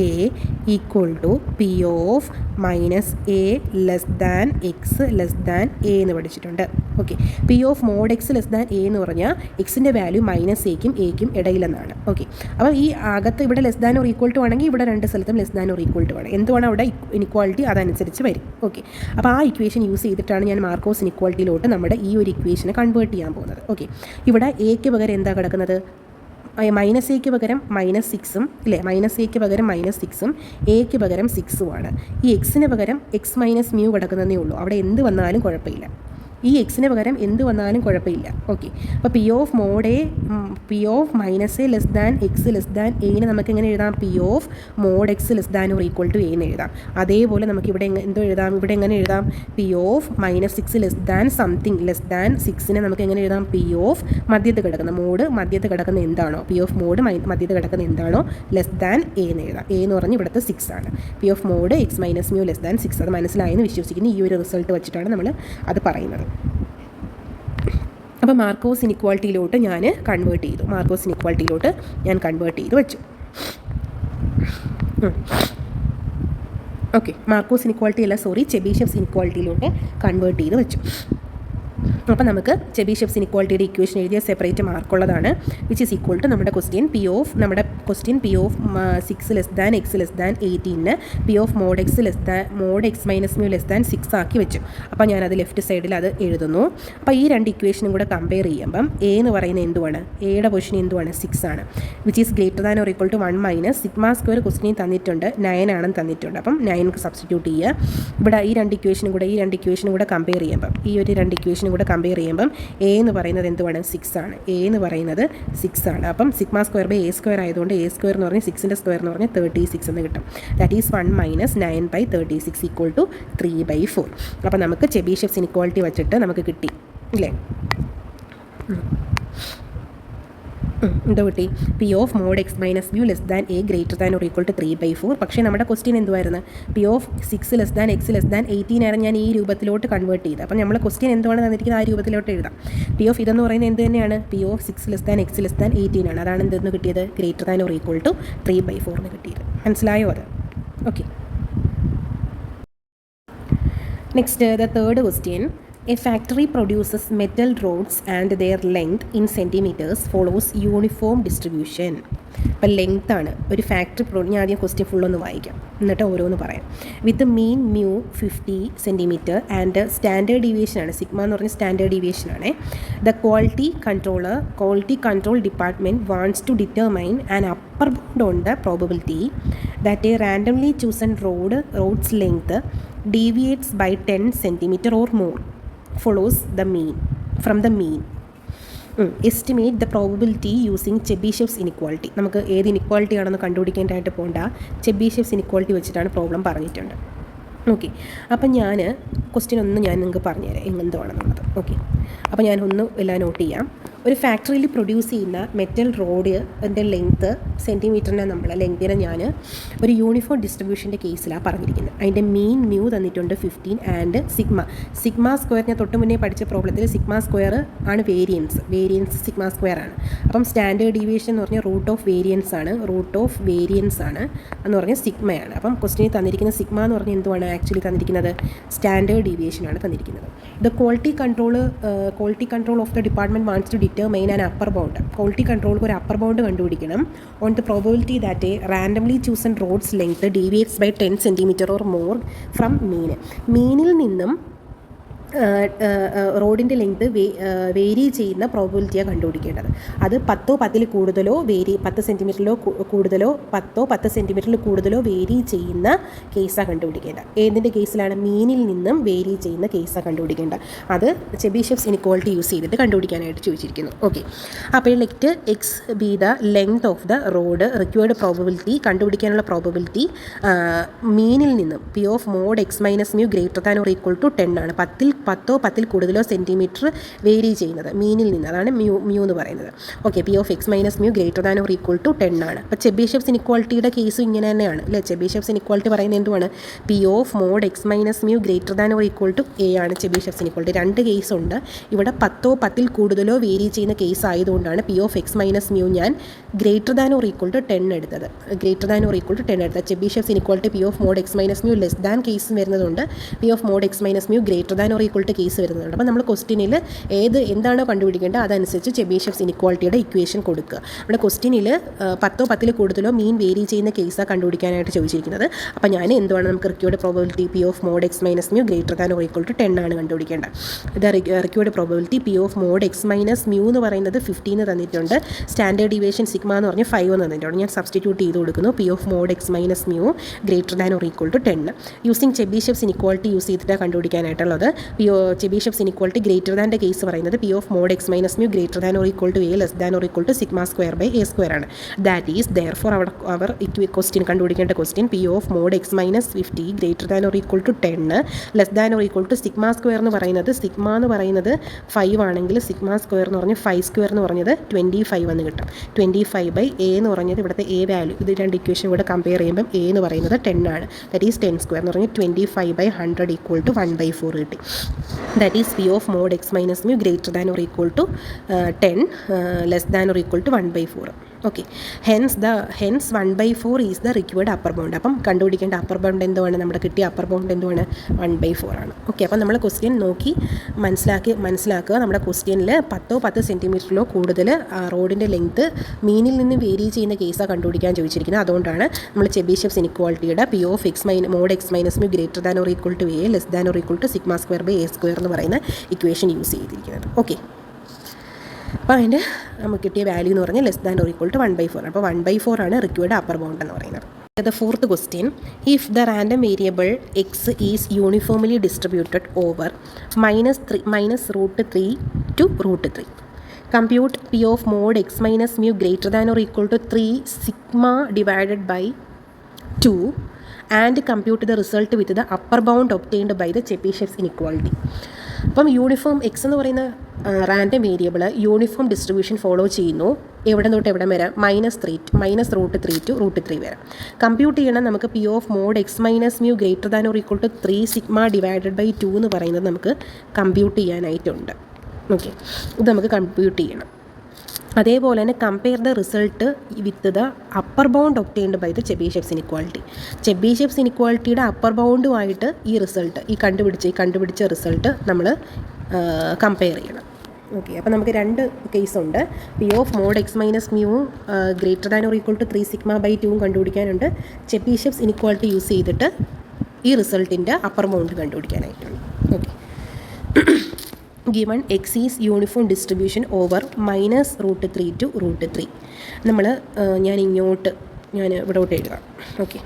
a equal to P of minus a less than x less than a എന്ന് പഠിച്ചിട്ടുണ്ട്. Okay, P of mod x less than a എന്ന് പറഞ്ഞാൽ എക്സിൻ്റെ വാല്യൂ -aക്കും aക്കും ഇടയിലെന്നാണ്. ഓക്കെ, അപ്പോൾ ഈ അകത്ത് ഇവിടെ less than or equal to ആണെങ്കിൽ ഇവിടെ രണ്ട് സ്ഥലത്തും less than or equal to ആണ്. എന്തുവാണ് അവിടെ ഇനിക്വാളിറ്റി അതനുസരിച്ച് വരും. ഓക്കെ, അപ്പോൾ ആ ഇക്വേഷൻ യൂസ് ചെയ്തിട്ടാണ് ഞാൻ മാർക്കോസ് ഇനിക്വാളിറ്റിയിലോട്ട് നമ്മുടെ ഈ ഒരു ഇക്വേഷനെ കൺവേർട്ട് ചെയ്യാൻ പോകുന്നത്. ഓക്കെ, ഇവിടെ എക്ക് പകരം എന്താ കിടക്കുന്നത്? -aക്ക് പകരം -6ഉം ഇല്ലേ, -aക്ക് പകരം -6ഉം എക്ക് പകരം 6ഉം ആണ്. ഈ എക്സിന് പകരം x - μ കിടക്കുന്നതേ ഉള്ളൂ. അവിടെ എന്ത് വന്നാലും കുഴപ്പമില്ല. ഈ എക്സിന് പകരം എന്ത് വന്നാലും കുഴപ്പമില്ല. ഓക്കെ, അപ്പോൾ P of mod a P of -a less than x less than a നമുക്ക് എങ്ങനെ എഴുതാം? P of mod x less than or equal to a എന്ന് എഴുതാം. അതേപോലെ നമുക്ക് ഇവിടെ എന്തോ എഴുതാം? ഇവിടെ എങ്ങനെ എഴുതാം? P of -6 less than something less than 6നെ നമുക്ക് എങ്ങനെ എഴുതാം? P of മധ്യത്ത് കിടക്കുന്ന മോഡ് മധ്യത്ത് കിടക്കുന്ന എന്താണോ, P of mod മധ്യത്ത് കിടക്കുന്ന എന്താണോ ലെസ് ദാൻ a എന്ന് എഴുതാം. a എന്ന് പറഞ്ഞ് ഇവിടുത്തെ 6 ആണ്. P of mod x - μ less than 6. അത് മനസ്സിലായെന്ന് വിശ്വസിക്കുന്നു. ഈ ഒരു റിസൾട്ട് വെച്ചിട്ടാണ് നമ്മൾ അത് പറയുന്നത്. അപ്പോൾ മാർക്കോസ് ഇനിക്വാളിറ്റിയിലോട്ട് ഞാൻ കൺവേർട്ട് ചെയ്തു വെച്ചു. ഓക്കെ, മാർക്കോസ് ഇനിക്വാളിറ്റി അല്ല, ചെബിഷെവ്സ് ഇനിക്വാളിറ്റിയിലോട്ട് കൺവേർട്ട് ചെയ്ത് വെച്ചു. അപ്പോൾ നമുക്ക് ചെബിഷെവ്സ് ഇനിക്വാളിറ്റിയുടെ ഇക്വേഷൻ എഴുതിയ സെപ്പറേറ്റ് മാർക്കുള്ളതാണ്. വിച്ച് ഈസ് ഈക്വൽ ടു നമ്മുടെ question P of 6 less than x less than 18 P of mod x - μ less than 6 ആക്കി വെച്ചു. അപ്പോൾ ഞാനത് ലെഫ്റ്റ് സൈഡിൽ അത് എഴുതുന്നു. അപ്പോൾ ഈ രണ്ട് ഇക്വേഷനും കൂടെ കമ്പയർ ചെയ്യുമ്പം എ എന്ന് പറയുന്നത് എന്തുവാണ്? എയുടെ പൊസിഷൻ എന്തുവാണ്? 6 ആണ്. Which is greater than or equal to 1 - sigma square question തന്നിട്ടുണ്ട്, 9 ആണെന്ന് തന്നിട്ടുണ്ട്. അപ്പം 9 സബ്സ്റ്റിറ്റ്യൂട്ട് ചെയ്യുക. ഇവിടെ ഈ രണ്ട് ഇക്വേഷനും കൂടെ കമ്പയർ ചെയ്യുമ്പം എ എന്ന് പറയുന്നത് എന്തുവാണ്? 6 ആണ്. എ എന്ന് പറയുന്നത് 6 ആണ്. അപ്പം sigma square by A square ആയതുകൊണ്ട് എ സ്ക്വയർ എന്ന് പറഞ്ഞാൽ 6ൻ്റെ സ്ക്വയർ എന്ന് പറഞ്ഞാൽ 36 എന്ന് കിട്ടും. That is 1 - 9/36 equal to 3/4. അപ്പോൾ നമുക്ക് ചെബിഷെവ്സ് ഇനിക്വാളിറ്റി വെച്ചിട്ട് നമുക്ക് കിട്ടി ഇല്ലേ? എന്താ കിട്ടി? P of mod X minus mu less than A greater than or equal to 3/4. പക്ഷേ നമ്മുടെ ക്വസ്റ്റ്യൻ എന്തുമായിരുന്നു? P of 6 less than X less than 18 ആണ് ഞാൻ ഈ രൂപത്തിലോട്ട് കൺവേർട്ട് ചെയ്തത്. അപ്പം നമ്മൾ ക്വസ്റ്റ്യൻ എന്തുമാണ് തന്നിരിക്കുന്നത് ആ രൂപത്തിലോട്ട് എഴുതാം. പി ഓഫ് ഇതെന്ന് പറയുന്നത് എന്ത് തന്നെയാണ്? P of 6 less than X less than 18 ആണ്. അതാണ് എന്തെന്ന് കിട്ടിയത്? Greater than or equal to 3/4 എന്ന് കിട്ടിയത്. മനസ്സിലായോ അത്? Okay. Next, the third question. A factory produces metal rods and their length in centimeters follows uniform distribution. അപ്പോൾ ലെങ്ത് ആണ് ഒരു ഫാക്ടറി ഞാൻ ആദ്യം ക്വസ്റ്റ്യൻ ഫുള്ളൊന്ന് വായിക്കാം, എന്നിട്ട് ഓരോന്ന് പറയാം. With mean mu 50 centimetre and standard ഡീവിയേഷനാണ്. സിഗ്മ എന്ന് പറഞ്ഞ സ്റ്റാൻഡേർഡ് ഡീവിയേഷനാണ്. The quality control department wants to determine an upper bound on the probability that a randomly chosen rod's length deviates by 10 centimetre or more follows the mean from the mean. Estimate the probability using Chebyshev's inequality. നമുക്ക് ഏത് inequality ആണെന്ന് കണ്ടുപിടിക്കേണ്ടതായിട്ട് പോകണ്ട, Chebyshev's inequality വെച്ചിട്ടാണ് problem പറഞ്ഞിട്ടുണ്ട്. Okay, അപ്പം ഞാൻ question ഒന്ന് ഞാൻ നിങ്ങൾക്ക് പറഞ്ഞുതരാം എങ്ങനെന്താണെന്നുള്ളത്. ഓക്കെ, അപ്പോൾ ഞാൻ ഒന്ന് എല്ലാം നോട്ട് ചെയ്യാം. ഒരു ഫാക്ടറിയിൽ പ്രൊഡ്യൂസ് ചെയ്യുന്ന മെറ്റൽ റോഡിൻ്റെ ലെങ്ത്ത് സെൻറ്റിമീറ്ററിനെ ലെങ്തിനെ ഞാൻ ഒരു യൂണിഫോം ഡിസ്ട്രിബ്യൂഷൻ്റെ കേസിലാണ് പറഞ്ഞിരിക്കുന്നത്. അതിൻ്റെ മീൻ മ്യൂ തന്നിട്ടുണ്ട് 15 ആൻഡ് സിഗ്മ സ്ക്വയർ. ഞാൻ തൊട്ട് മുന്നേ പഠിച്ച പ്രോബ്ലത്തിൽ സിഗ്മ സ്ക്വയർ ആണ് വേരിയൻസ് സിഗ്മ സ്ക്വയർ ആണ്. അപ്പം സ്റ്റാൻഡേർഡ് ഡീവിയേഷൻ എന്ന് പറഞ്ഞാൽ റൂട്ട് ഓഫ് വേരിയൻസ് ആണ് എന്ന് പറഞ്ഞാൽ സിഗ്മയാണ്. അപ്പം ക്വസ്റ്റ്യനിൽ തന്നിരിക്കുന്ന സിഗ്മ എന്ന് പറഞ്ഞാൽ എന്തുവാണ് ആക്ച്വലി തന്നിരിക്കുന്നത്? സ്റ്റാൻഡേർഡ് ഡീവിയേഷൻ ആണ് തന്നിരിക്കുന്നത്. The quality control of the department wants to determine an upper bound. Quality കൺട്രോൾക്ക് ഒരു അപ്പർ ബൗണ്ട് കണ്ടുപിടിക്കണം. On the probability that a randomly chosen rod's length deviates by 10 centimetre or more from മീനിൽ നിന്നും റോഡിൻ്റെ length vary ചെയ്യുന്ന പ്രോബബിലിറ്റിയാണ് കണ്ടുപിടിക്കേണ്ടത്. അത് 10 കൂടുതലോ 10 സെൻറ്റിമീറ്ററിലോ കൂടുതലോ 10 സെൻറ്റിമീറ്ററിൽ കൂടുതലോ വേരി ചെയ്യുന്ന കേസാണ് കണ്ടുപിടിക്കേണ്ടത്. ഏതിൻ്റെ കേസിലാണ്? മീനിൽ നിന്നും വേരി ചെയ്യുന്ന കേസാണ് കണ്ടുപിടിക്കേണ്ടത്. അത് ചെബീഷെവ്സ് ഇനിക്വാളിറ്റി യൂസ് ചെയ്തിട്ട് കണ്ടുപിടിക്കാനായിട്ട് ചോദിച്ചിരിക്കുന്നു. ഓക്കെ, അപ്പോൾ let X be the length of the road required probability. കണ്ടുപിടിക്കാനുള്ള പ്രോബബിലിറ്റി മീനിൽ നിന്നും P of mod X minus mu greater than or equal to 10 ആണ്. 10 കൂടുതലോ സെൻറ്റിമീറ്റർ വേരി ചെയ്യുന്നത് മീനിൽ നിന്ന്, അതാണ് മ്യൂ എന്ന് പറയുന്നത്. Okay, P of X minus mu greater than or equal to 10 ആണ്. അപ്പോൾ ചെബീഷെവ്സ് ഇനിക്വാളിറ്റിയുടെ കേസും ഇങ്ങനെ തന്നെയാണ് അല്ലേ? ചെബീഷെവ്സ് ഇനിക്വാളിറ്റി പറയുന്നത് എന്തുവാണ്? P of mod X minus mu greater than or equal to A ആണ് ചെബീഷെവ്സ് ഇനിക്വാളിറ്റി. 2 കേസുണ്ട് ഇവിടെ. 10 കൂടുതലോ വേരി ചെയ്യുന്ന കേസ് ആയതുകൊണ്ടാണ് P of X minus mu ഞാൻ greater than or equal to 10 എടുത്തത്. Chebyshev's inequality P of mod X minus mu less than case വരുന്നതുകൊണ്ട് P of mod X minus mu greater than or equal to case വരുന്നുണ്ട്. അപ്പോൾ നമ്മൾ ക്വസ്റ്റ്യനിൽ എന്താണോ കണ്ടുപിടിക്കേണ്ടത് അതനുസരിച്ച് ചെബീഷെവ്സ് ഇനിക്വാളിറ്റിയുടെ ഇക്വേഷൻ കൊടുക്കുക. നമ്മുടെ ക്വസ്റ്റ്യനിൽ 10 കൂടുതലോ മീൻ വേരി ചെയ്യുന്ന കേസാണ് കണ്ടുപിടിക്കാനായിട്ട് ചോദിച്ചിരിക്കുന്നത്. അപ്പോൾ ഞാൻ എന്തുവാണ് നമുക്ക് required probability P of mod X minus mu greater than or equal to 10 ആണ് കണ്ടുപിടിക്കേണ്ടത്. ഇത് required probability P of mod X minus mu എന്ന് പറയുന്നത് 15 തന്നിട്ടുണ്ട്. സ്റ്റാൻഡേർഡ് ഡീവിയേഷൻ സിഗ്മ എന്ന് പറഞ്ഞ് 5 തന്നിട്ടുണ്ട്. ഞാൻ സബ്സ്റ്റിറ്റ്യൂട്ട് ചെയ്ത് കൊടുക്കുന്നു. P of mod X minus mu greater than or equal to 10 using Chebyshev's inequality use ചെയ്തിട്ടാണ് കണ്ടുപിടിക്കാനായിട്ടുള്ളത്. ചെബീഷെവ്സ് ഇനിക്വാളിറ്റി ഗ്രേറ്റർ ദാൻ്റെ കേസ് പറയുന്നത് P of mod X minus mu greater than or equal to A less than or equal to sigma square by A square ആണ്. That is therefore our question കണ്ടുപിടിക്കേണ്ട question P of mod X minus 50 greater than or equal to 10 less than or equal to sigma square എന്ന് പറയുന്നത് 5 ആണെങ്കിൽ sigma square എന്ന് പറഞ്ഞ് 5 square എന്ന് പറഞ്ഞത് 25 എന്ന് കിട്ടും. 25 ബൈ എ എന്ന് പറഞ്ഞത് ഇവിടുത്തെ എ വാല്യൂ, ഇത് 2 ഇക്വേഷൻ ഇവിടെ കമ്പയർ ചെയ്യുമ്പം എ എന്ന് പറയുന്നത് 10 ആണ്. ദാറ്റ് ഈസ് 10 സ്ക്വയർ എന്ന് പറഞ്ഞാൽ 25 ബൈ 100 ഈക്വൽ ടു 1/4 കിട്ടി. That is P of mod X minus mu greater than or equal to 10 less than or equal to 1/4. Okay, hence 1/4 is the required upper bound. അപ്പം കണ്ടുപിടിക്കേണ്ട upper bound എന്തുവാണ്? നമ്മുടെ കിട്ടിയ upper bound എന്തുവാണ്? 1/4 ആണ്. Okay, അപ്പം നമ്മൾ ക്വസ്റ്റ്യൻ നോക്കി മനസ്സിലാക്കുക. നമ്മുടെ ക്വസ്റ്റ്യനിൽ 10 സെൻറ്റിമീറ്ററിലോ കൂടുതൽ റോഡിൻ്റെ ലെങ്ത്ത് മീനിൽ നിന്ന് വേരി ചെയ്യുന്ന കേസാണ് കണ്ടുപിടിക്കാൻ ചോദിച്ചിരിക്കുന്നത്. അതുകൊണ്ടാണ് നമ്മൾ ചെബീഷെവ്സ് ഇനിക്വാളിറ്റിയുടെ P of mod X minus mu greater than or equal to A less than or equal to sigma square by A square എന്ന് പറയുന്ന ഇക്വേഷൻ യൂസ് ചെയ്തിരിക്കുന്നത്. ഓക്കെ, അപ്പോൾ അതിൻ്റെ നമുക്ക് കിട്ടിയ വാല്യൂ എന്ന് പറഞ്ഞാൽ less than or equal to 1/4. അപ്പോൾ 1/4 ആണ് റിക്വയർഡ് അപ്പർ ബൗണ്ട് എന്ന് പറയുന്നത്. The fourth question, if the random variable x is uniformly distributed over minus root 3 to root 3, compute p of mod x minus mu greater than or equal to 3 sigma divided by 2 and compute the result with the upper bound obtained by the Chebyshev's inequality. അപ്പം uniform X എന്ന് പറയുന്ന random variable uniform distribution follow ചെയ്യുന്നു. എവിടെ തൊട്ട് എവിടെ വരെ? -√3 to √3 വരെ. Compute ചെയ്യണം നമുക്ക് P of mod X minus mu greater than or equal to 3 sigma divided by 2 എന്ന് പറയുന്നത് നമുക്ക് കമ്പ്യൂട്ട് ചെയ്യാനായിട്ടുണ്ട്. ഓക്കെ, ഇത് നമുക്ക് കമ്പ്യൂട്ട് ചെയ്യണം. അതേപോലെ തന്നെ compare the result with the upper bound obtained by the Chebyshev's inequality. Chebyshev's ഇനിക്വാളിറ്റിയുടെ അപ്പർ ബൗണ്ടുമായിട്ട് ഈ റിസൾട്ട്, ഈ കണ്ടുപിടിച്ച റിസൾട്ട് നമ്മൾ കമ്പയർ ചെയ്യണം. ഓക്കെ, അപ്പോൾ നമുക്ക് രണ്ട് കേസുണ്ട്. P of mod X minus mu greater than or equal to 3 sigma by 2 കണ്ടുപിടിക്കാനുണ്ട്. ചെബീഷെവ്സ് ഇനിക്വാളിറ്റി യൂസ് ചെയ്തിട്ട് ഈ റിസൾട്ടിൻ്റെ അപ്പർ ബൗണ്ട് കണ്ടുപിടിക്കാനായിട്ടുണ്ട്. Okay, given x is uniform distribution over -√3 to √3. നമ്മൾ ഞാൻ ഇവിടോട്ട് എഴുതാം. ഓക്കെ,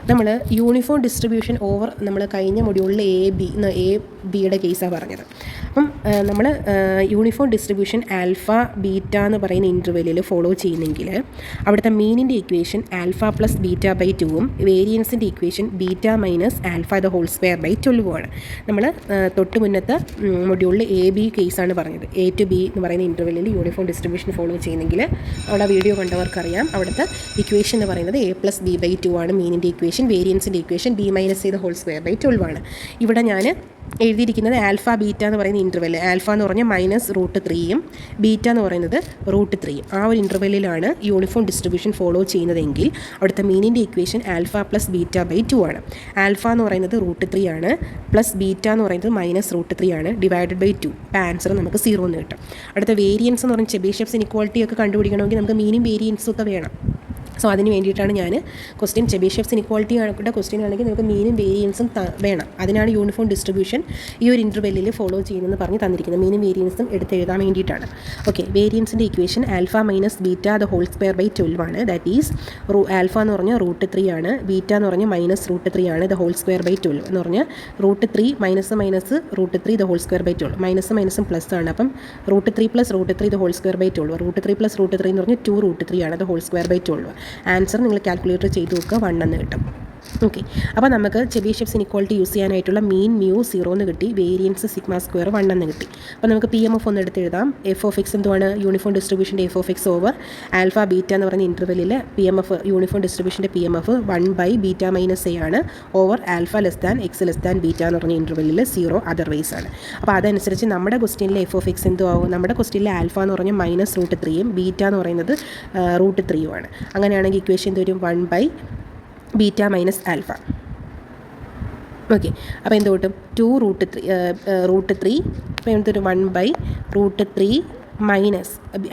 നമ്മൾ യൂണിഫോം ഡിസ്ട്രിബ്യൂഷൻ ഓവർ നമ്മൾ കഴിഞ്ഞ മൊഡ്യൂളിൽ എ ബിയുടെ കേസാണ് പറഞ്ഞത്. അപ്പം നമ്മൾ യൂണിഫോം ഡിസ്ട്രിബ്യൂഷൻ ആൽഫ ബീറ്റ എന്ന് പറയുന്ന ഇൻ്റർവെല്ലിൽ ഫോളോ ചെയ്യുന്നെങ്കിൽ അവിടുത്തെ മീനിൻ്റെ equation alpha plus beta by 2ഉം വേരിയൻസിൻ്റെ equation beta minus alpha the whole square by 12 ആണ്. നമ്മൾ തൊട്ട് മുന്നത്തെ മൊഡ്യൂളിൽ എ ബി കേസാണ് പറഞ്ഞത്. എ ടു ബി എന്ന് പറയുന്ന ഇൻ്റർവെല്ലിൽ യൂണിഫോം ഡിസ്ട്രിബ്യൂഷൻ ഫോളോ ചെയ്യുന്നെങ്കിൽ അവിടെ വീഡിയോ കണ്ടവർക്കറിയാം, അവിടുത്തെ ഇക്വേഷൻ എന്ന് പറയുന്നത് എ പ്ലസ് ബി ബൈ 2 ആണ് മീനിൻ്റെ ഇക്വേഷൻ. വേരിയൻസിൻ്റെ ഇക്വേഷൻ ബി മൈനസ് ചെയ്ത ഹോൾ സ്ക്വയർ ബൈ 12 ആണ്. ഇവിടെ ഞാൻ എഴുതിയിരിക്കുന്നത് ആൽഫ ബീറ്റ എന്ന് പറയുന്ന ഇൻ്റർവെല്ല്. ആൽഫ എന്ന് പറഞ്ഞാൽ -√3ഉം ബീറ്റ എന്ന് പറയുന്നത് √3ഉം. ആ ഒരു ഇൻ്റർവെല്ലിലാണ് യൂണിഫോം ഡിസ്ട്രിബ്യൂഷൻ ഫോളോ ചെയ്യുന്നതെങ്കിൽ അവിടുത്തെ മീനിൻ്റെ equation alpha plus beta by 2 ആണ്. ആൽഫ എന്ന് പറയുന്നത് √3 ആണ്, പ്ലസ് ബീറ്റ എന്ന് പറയുന്നത് -√3 ആണ്, ഡിവൈഡഡ് ബൈ 2. അപ്പോൾ ആൻസർ നമുക്ക് 0 എന്ന് കിട്ടും. അടുത്ത വേരിയൻസ് എന്ന് പറഞ്ഞാൽ ചെബീഷെവ്സ് ഇനിക്വാളിറ്റി ഒക്കെ കണ്ടുപിടിക്കണമെങ്കിൽ നമുക്ക് മീനും വേരിയൻസും ഒക്കെ വേണം. സോ അതിന് വേണ്ടിയിട്ടാണ് ഞാൻ ക്വസ്റ്റ്യൻ ചെബീഷെവ്സ് ഇനിക്വാളിറ്റി ആണെങ്കിൽ ക്വസ്റ്റ്യൻ ആണെങ്കിൽ നമുക്ക് മീനും വേരിയൻസും വേണം. അതിനാണ് യൂണിഫോം ഡിസ്ട്രിബ്യൂഷൻ ഈ ഒരു ഇൻ്റർവെല്ലിൽ ഫോളോ ചെയ്യുന്നതെന്ന് പറഞ്ഞ് തന്നിരിക്കുന്നത്. മീനും വേരിയൻസും എടുത്ത് എഴുതാൻ വേണ്ടിയിട്ടാണ്. ഓക്കെ, വേരിയൻസിൻ്റെ equation alpha minus beta the whole square by 12 ആണ്. ദാറ്റ് ഈസ് ആൽഫ എന്ന് പറഞ്ഞാൽ √3 ആണ്, ബീറ്റ എന്ന് പറഞ്ഞാൽ -√3 ആണ്, ദ ഹോൾ സ്ക്വയർ ബൈ 12 എന്ന് പറഞ്ഞാൽ √3 -√3 ദ ഹോൾ സ്ക്വയർ ബൈ 12. മൈനസും പ്ലസ് ആണ്. അപ്പം √3 + √3 ദ ഹോൾ സ്ക്വയർ ബൈ 12. √3 + √3 എന്ന് പറഞ്ഞാൽ 2√3 ആണ്, the whole square by 12. Answer നിങ്ങൾ കാൽക്കുലേറ്റർ ചെയ്ത് നോക്കുക, 1 എന്ന് കിട്ടും. ഓക്കെ, അപ്പോൾ നമുക്ക് ചെബീഷെവ്സ് ഇനിക്വാളിറ്റി യൂസ് ചെയ്യാനായിട്ടുള്ള മീൻ മ്യൂ 0 എന്ന് കിട്ടി, വേരിയൻസ് സിഗ്മ സ്ക്വയർ 1 എന്ന് കിട്ടി. അപ്പോൾ നമുക്ക് പി എം എഫ് ഒന്ന് എടുത്ത് എഴുതാം. എഫ് ഓഫ് എക്സ് എന്തുവാണ്? യൂണിഫോം ഡിസ്ട്രിബ്യൂഷൻ്റെ F of X over alpha beta എന്ന് പറയുന്ന ഇൻ്റർവെല്ലിൽ പി എം എഫ് യൂണിഫോം ഡിസ്ട്രിബ്യൂഷൻ്റെ പി എം എഫ് 1/β - a ആണ്, over alpha less than X less than beta എന്ന് പറഞ്ഞ ഇൻ്റർവെല്ലിൽ 0 അതർവൈസ് ആണ്. അപ്പോൾ അതനുസരിച്ച് നമ്മുടെ ക്വസ്റ്റ്യനിലെ എഫ് ഓഫ് എക്സ് എന്തുവാകും? നമ്മുടെ ക്വസ്റ്റ്യനിലെ ആൽഫ എന്ന് പറഞ്ഞാൽ -√3ഉം ബീറ്റ എന്ന് പറയുന്നത് √3ഉം ആണ്. അങ്ങനെയാണെങ്കിൽ ഇക്വേഷൻ വരും 1/β - ആൽഫ. ഓക്കെ, അപ്പോൾ എന്ത് കിട്ടും? 2√3 അപ്പോൾ എന്തൊരു 1/√3 മൈനസ്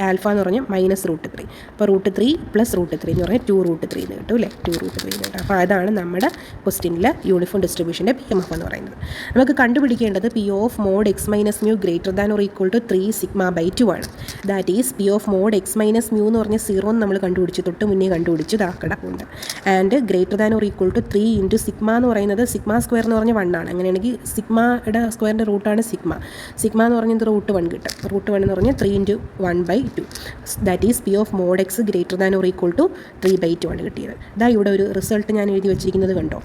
ആൽഫ എന്ന് പറഞ്ഞാൽ -√3. അപ്പോൾ √3 + √3 എന്ന് പറഞ്ഞാൽ 2√3 എന്ന് കിട്ടും അല്ലേ? 2√3 എന്ന് കിട്ടും. അപ്പോൾ അതാണ് നമ്മുടെ ക്വസ്റ്റ്യനിലെ യൂണിഫോം ഡിസ്ട്രിബ്യൂഷൻ്റെ പി എം എഫ് എന്ന് പറയുന്നത്. നമുക്ക് കണ്ടുപിടിക്കേണ്ടത് P of mod X minus mu greater than or equal to 3 sigma by 2 ആണ്. That is P of mod X minus mu എന്ന് പറഞ്ഞാൽ 0 എന്ന് നമ്മൾ കണ്ടുപിടിച്ചു, തൊട്ട് മുന്നേ കണ്ടുപിടിച്ചു, കിടപ്പുണ്ട്. And greater than or equal to 3 into sigma എന്ന് പറയുന്നത് സിഗ്മ സ്ക്വയർ എന്ന് പറഞ്ഞാൽ 1 ആണ്. അങ്ങനെയാണെങ്കിൽ സിഗ്മയുടെ സ്ക്വയറിൻ്റെ റൂട്ടാണ് സിഗ്മ. സിഗ്മ എന്ന് പറഞ്ഞാൽ √1 കിട്ടും. √1 എന്ന് പറഞ്ഞാൽ 3 × 1/2. That is P of mod X greater than or equal to 3/2 ആണ് കിട്ടിയത്. ഇതാ ഇവിടെ ഒരു റിസൾട്ട് ഞാൻ എഴുതി വെച്ചിരിക്കുന്നത് കണ്ടോ?